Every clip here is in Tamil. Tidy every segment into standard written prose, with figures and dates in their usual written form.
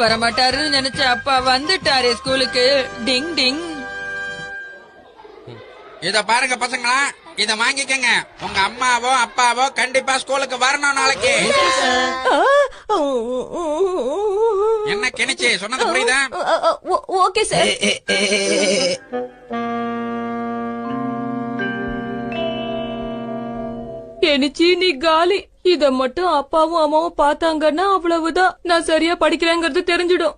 வரமாட்டாருன்னு நினைச்ச அப்பா வந்துட்டாரு ஸ்கூலுக்கு. டிங் டிங். இத பாருங்க பசங்களா, இத வாங்கிக்கங்க. உங்க அம்மாவோ அப்பாவோ கண்டிப்பா ஸ்கூலுக்கு வரணும் நாளைக்கு. என்ன கெனிச்சி சொன்னது புரியுதா? Okay sir. கெனிச்சி நீ காலி. இத மட்டும் அப்பாவும் அம்மாவும் பாத்தாங்கன்னா அவ்வளவுதான், நான் சரியா படிக்கிறேங்கிறது தெரிஞ்சிடும்.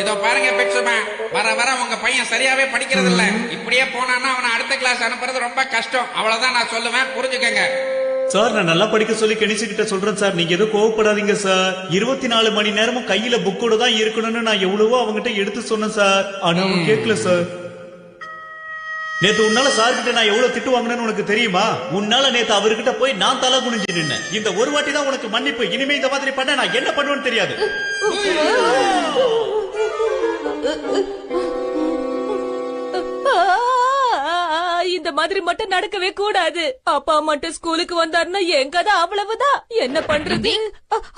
இதோ பாருங்க பிக்சுமா, வர வர உங்க பையன் சரியாவே படிக்கிறது இல்ல. இப்படியே போனான்னா அவனை அடுத்த கிளாஸ் அனுப்புறது ரொம்ப கஷ்டம். அவ்வளவுதான் நான் சொல்லுவேன், புரிஞ்சுக்கங்க. சார் நான் நல்லா படிக்க சொல்லி கணிச்சு கிட்ட சொல்றேன் சார், நீங்க எதுவும் கோவப்படாதீங்க சார். 24 மணி நேரமும் கையில புக்கோட தான் இருக்கணும்னு நான் எவ்வளவோ அவங்ககிட்ட எடுத்து சொன்னேன் சார். ஆனா அவங்க கேட்கல சார். நேத்து உன்னால சார் கிட்ட நான் எவ்வளவு திட்டு வாங்கினேன்னு உனக்கு தெரியுமா? உன்னால நேத்து அவர்கிட்ட போய் நான் தலை குனிஞ்சு நின்னேன். இந்த ஒரு வாட்டி தான் உனக்கு மன்னிப்பு. இனிமே இந்த மாதிரி பண்ண நான் என்ன பண்ணுவேன்னு தெரியாது. இந்த மாதிரி மட்டும் நடக்கவே கூடாது. அப்பா மட்டும் ஸ்கூலுக்கு வந்தாருன்னா என் கதை அவ்வளவுதான். என்ன பண்றது?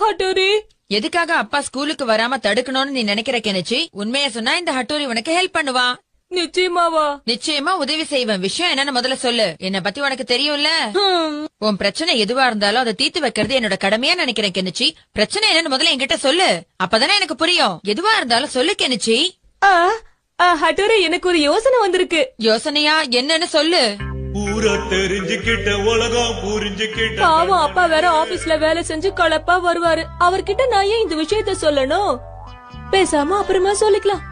ஹட்டோரி, எதுக்காக அப்பா ஸ்கூலுக்கு வராம தடுக்கணும்னு நீ நினைக்கிற கெனிச்சி? உண்மையா சொன்னா இந்த ஹட்டோரி உனக்கு ஹெல்ப் பண்ணுவான். நிச்சயமாவா? நிச்சயமா உதவி செய்வேன். விஷயம் என்னன்னு முதல்ல சொல்லு. என்ன பத்தி உனக்கு தெரியும்ல. உன் பிரச்சனை எதுவா இருந்தாலும் அதை தீர்த்து வைக்கிறது என்னோட கடமையா நினைக்கிறேன் கெனிச்சி. பிரச்சனை என்னன்னு முதல்ல என்கிட்ட சொல்லு, அப்பதானே எனக்கு புரியும். எதுவா இருந்தாலும் சொல்லு கெனிச்சி. ஹட்டோரி, எனக்கு ஒரு யோசனை வந்திருக்கு. யோசனையா? என்னன்னு சொல்லு. பூரா தெரிஞ்சுக்கிட்ட உலகம் புரிஞ்சுக்கிட்ட. பாவம் அப்பா வேற ஆபீஸ்ல வேலை செஞ்சு கலப்பா வருவாரு. அவர்கிட்ட நான் ஏன் இந்த விஷயத்த சொல்லணும்? பேசாம அப்புறமா சொல்லிக்கலாம்.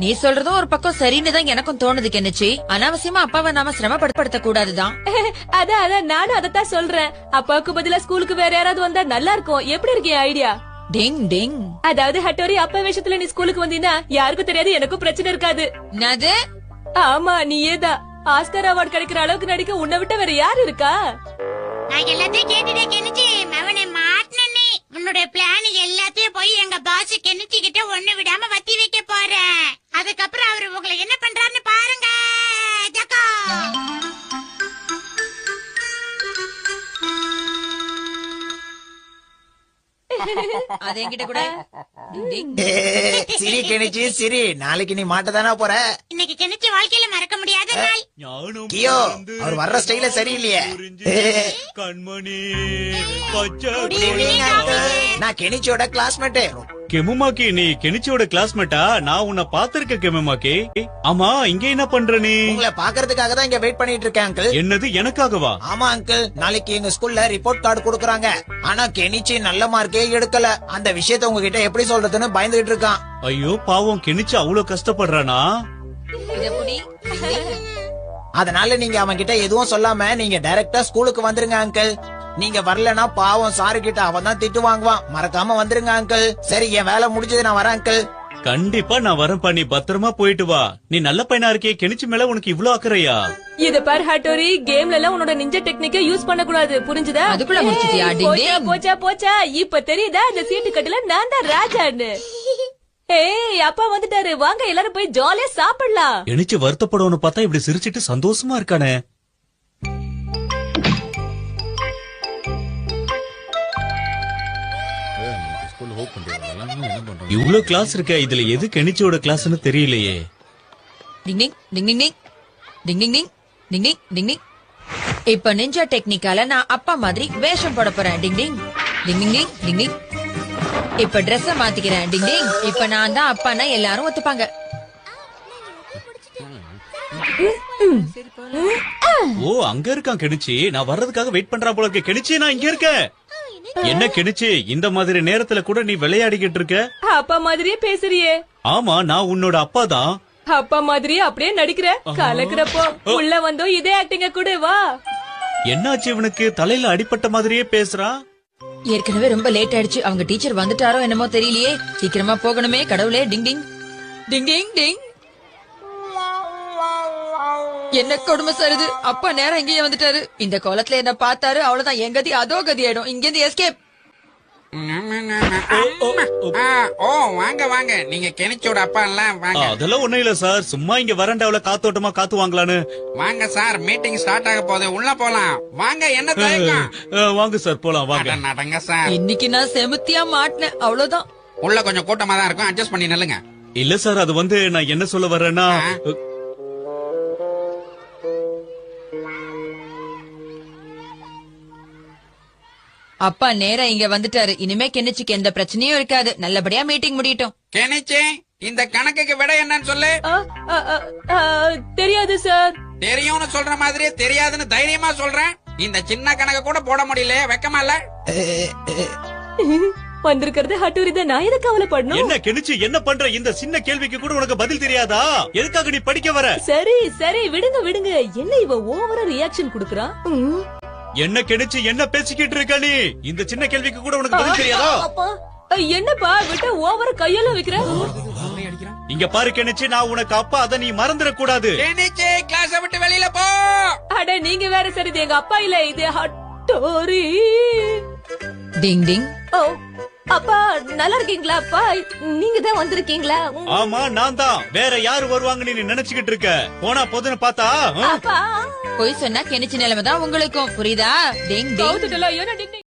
நீ சொல்றதும் ஒரு பக்கம் சரின்னு தான் எனக்கும் தோணுது கெனிச்சி. அனாவசியமா அப்பாவை நாம சிரமப்படுத்த கூடாதுதான். அதான் நானும் அதத்தான் சொல்றேன். அப்பாவுக்கு பதிலா ஸ்கூலுக்கு வேற யாராவது வந்தா நல்லா இருக்கும். எப்படி இருக்கு ஐடியா? டிங் டிங். அதாவது ஹட்டோரி, அப்பா விஷயத்துல நீ ஸ்கூலுக்கு வந்தீங்கன்னா யாருக்கும் தெரியாது, எனக்கும் பிரச்சனை இருக்காது. என்னது? ஆமா, நீயேதான். ஆஸ்கர் அவார்டு கிடைக்கிற அளவுக்கு நடிக்க உன்னை விட்ட வேற யாரு இருக்கா? நான் எல்லாத்தையும் கேட்டுட்டே கெனிச்சி, அவனை மாட்டனே. உன்னுடைய பிளான் எல்லாத்தையும் போய் எங்க பாஸ் கெனிச்சி கிட்ட ஒண்ணு விடாம வத்தி வைக்க போறேன். அதுக்கப்புறம் அவரு உங்களை என்ன பண்றாருன்னு பாருங்க. ஜக்கா அது என்கிட்ட கூட. சிரி கெனிச்சி சிரி, நாளைக்கு நீ மாட்டதானா போற. இன்னைக்கு கெனிச்சி வாழ்க்கையில மறக்க முடியாத நாள். கியோ, அவர் வர்ற ஸ்டைல சரியில்லையே. கண்மணி நான் கெனிச்சியோட கிளாஸ்மேட். கெமுமாக்கி, நீ கெனிச்சியோட கிளாஸ்மேட்டா? நான் உன்னை பாத்திருக்கேன் கெமுமாக்கி. ஆமா, இங்க என்ன பண்ற நீ? உங்களை பாக்குறதுக்காக தான் இங்க வெயிட் பண்ணிட்டு இருக்கேன் அங்கிள். என்னது, எனக்காகவா? ஆமா அங்கிள், நாளைக்கு எங்க ஸ்கூல்ல ரிப்போர்ட் கார்டு கொடுக்கறாங்க. ஆனா கெனிச்சி நல்ல மார்க்கே எடுக்கல. அந்த விஷயத்த உங்ககிட்ட எப்படி சொல்றதுன்னு பயந்துகிட்டு இருக்கான். ஐயோ பாவம், கெனிச்சி அவ்வளவு கஷ்டப்படுறானா? அதனால நீங்க அவன் கிட்ட எதுவும் சொல்லாம நீங்க டைரக்டா ஸ்கூலுக்கு வந்துருங்க அங்கிள். நீங்க வரலனா பாவம் சாரு கிட்ட அவன் தான் திட்டு வாங்குவான். மறக்காம வந்துருங்க அங்கிள். சரி, என் வேலை முடிஞ்சது, நான் வரேன் அங்கிள். கண்டிப்பா நான் வரேன். பண்ணி பத்திரமா போயிட்டு வா. நீ நல்ல பையனா இருக்கே, கெனிச்சி மேல உனக்கு இவ்ளோ அக்கறையா? இத பார் ஹட்டோரி, கேம்ல எல்லாம் உன்னோட நிஞ்ச டெக்னிக்க யூஸ் பண்ண கூடாது, புரிஞ்சுதா? அதுக்குள்ள முடிச்சிட்டியா? போச்சா இப்ப தெரியுதா இந்த சீட்டு கட்டுல நான் தான் ராஜான்னு. ஏய், அப்பா வந்துட்டாரு, வாங்க எல்லாரும் போய் ஜாலியா சாப்பிடலாம். கெனிச்சி வருத்தப்படணும்னு பார்த்தா இப்படி சிரிச்சிட்டு சந்தோஷமா இருக்கானே. இவ்ளோ கிளாஸ் இருக்க, இதுல எது கெனிச்சியோட கிளாஸ்னு தெரியலையே. டிங் டிங் டிங் டிங் டிங் டிங் டிங் டிங் டிங் டிங் டிங். இப்ப நிஞ்சா டெக்னிக்கால நான் அப்பா மாதிரி வேஷம் போட போறேன். டிங் டிங் டிங் டிங் டிங் டிங் டிங். இப்ப ட்ரெஸ்ஸ மாத்திக்கிறேன். டிங் டிங். இப்ப நான் தான் அப்பான்னா எல்லாரும் ஒத்துப்பாங்க. ஓ, அங்க இருக்கான் கெனிச்சி. நான் வர்றதுக்காக வெயிட் பண்றான் போல இருக்கு. கெனிச்சி, நான் இங்க இருக்கேன். என்ன கெனிச்சி, இந்த மாதிரி நேரத்துல கூட நீ விளையாடிக்கிட்டு இருக்க? அப்பா மாதிரியே பேசுறியே. ஆமா, நான் உன்னோட அப்பா தான். அப்பா மாதிரியே அப்படியே நடிக்கிற. கலக்குறப்போ உள்ள வந்தோம் இதே ஆக்டிங்க கூட. வா. என்னாச்சு இவனுக்கு? தலையில அடிப்பட்ட மாதிரியே பேசுறான். ஏற்கனவே ரொம்ப லேட் ஆயிடுச்சு. அவங்க டீச்சர் வந்துட்டாரோ என்னமோ தெரியலையே. சீக்கிரமா போகணுமே. கடவுளே. டிங் டிங் டிங் டிங் டிங். என்ன கொடுமை சருது. அப்பா நேரம் இங்கேயே வந்துட்டாரு. இந்த கோலத்துல என்ன பார்த்தாரு, அவ்வளவுதான். என் கதி அதோ கதி ஆயிடும். இங்க இருந்து எஸ்கேப். ஓ, வாங்க வாங்க, நீங்க கெனிச்சியோட அப்பா எல்லாம் வாங்க. அதெல்லாம் ஒண்ணும் இல்ல சார், சும்மா இங்க வரண்டாவில காத்தோட்டமா காத்து வாங்கலான்னு. வாங்க சார், மீட்டிங் ஸ்டார்ட் ஆக போகுது, உள்ள போலாம். வாங்க, என்ன தயக்கம்? வாங்க சார், போலாம் வாங்க. நடங்க சார். இன்னைக்கு நான் செமுத்தியா மாட்டினேன், அவ்வளவுதான். உள்ள கொஞ்சம் கூட்டமா தான் இருக்கும், அட்ஜஸ்ட் பண்ணி நில்லுங்க. இல்ல சார், அது வந்து நான் என்ன சொல்ல வர்றேன்னா அப்பா நேரா இங்க வந்துட்டாரு. இனிமே கெனிச்சிக்கு எந்த பிரச்சனையும் இருக்காது. நல்லபடியா மீட்டிங் முடியட்டும். கெனிச்சி, இந்த கணக்குக்கு விட என்னன்னு சொல்லு. ஆ, ஆ, ஆ, ஆ, தெரியாது சார். தெரியும்னு சொல்ற மாதிரி தெரியாதுன்னு தைரியமா சொல்றேன். இந்த சின்ன கணக்கு கூட போட முடியல, வெக்கமா இல்ல? வந்திருக்கிறது ஹட்டூரி தான், நான் எதுக்கு கவலைப்படணும்? என்ன கெனிச்சு என்ன பண்ற? இந்த சின்ன கேள்விக்கு கூட உனக்கு பதில் தெரியாதா? எதுக்காக நீ படிக்க வர? சரி சரி, விடுங்க விடுங்க. என்ன இவ ஓவரா ரியாக்ஷன் குடுக்குறான்? என்ன கெனிச்சு என்ன பேசிக்கிட்டு இருக்க நீ? இந்த சின்ன கேள்விக்கு கூட உனக்கு பதில் தெரியாதா? அப்பா, என்னப்பா விட்ட ஓவரா கையெல்லாம் வைக்கிற? இங்க பாரு கெனிச்சு, நான் உனக்கு அப்பா, அத நீ மறந்துட கூடாது. கெனிச்சி, கிளாஸ விட்டு வெளியில போ. அட நீங்க வேற. சரி, இது எங்க அப்பா இல்ல, இது ஹட்டோரி. டிங் டிங். ஓ, அப்பா நல்லா இருக்கீங்களா? அப்பா நீங்க தான் வந்திருக்கீங்களா? ஆமா, நான் தான். வேற யாரு வருவாங்கன்னு நீ நினைச்சுக்கிட்டு இருக்க? போனா போதுன்னு பார்த்தா அப்பா பொய் சொன்னா கெனிச்சி நிலைமை தான் உங்களுக்கும். புரியுதா? டிங் டிங். கவுத்துட்டல, ஏன்னா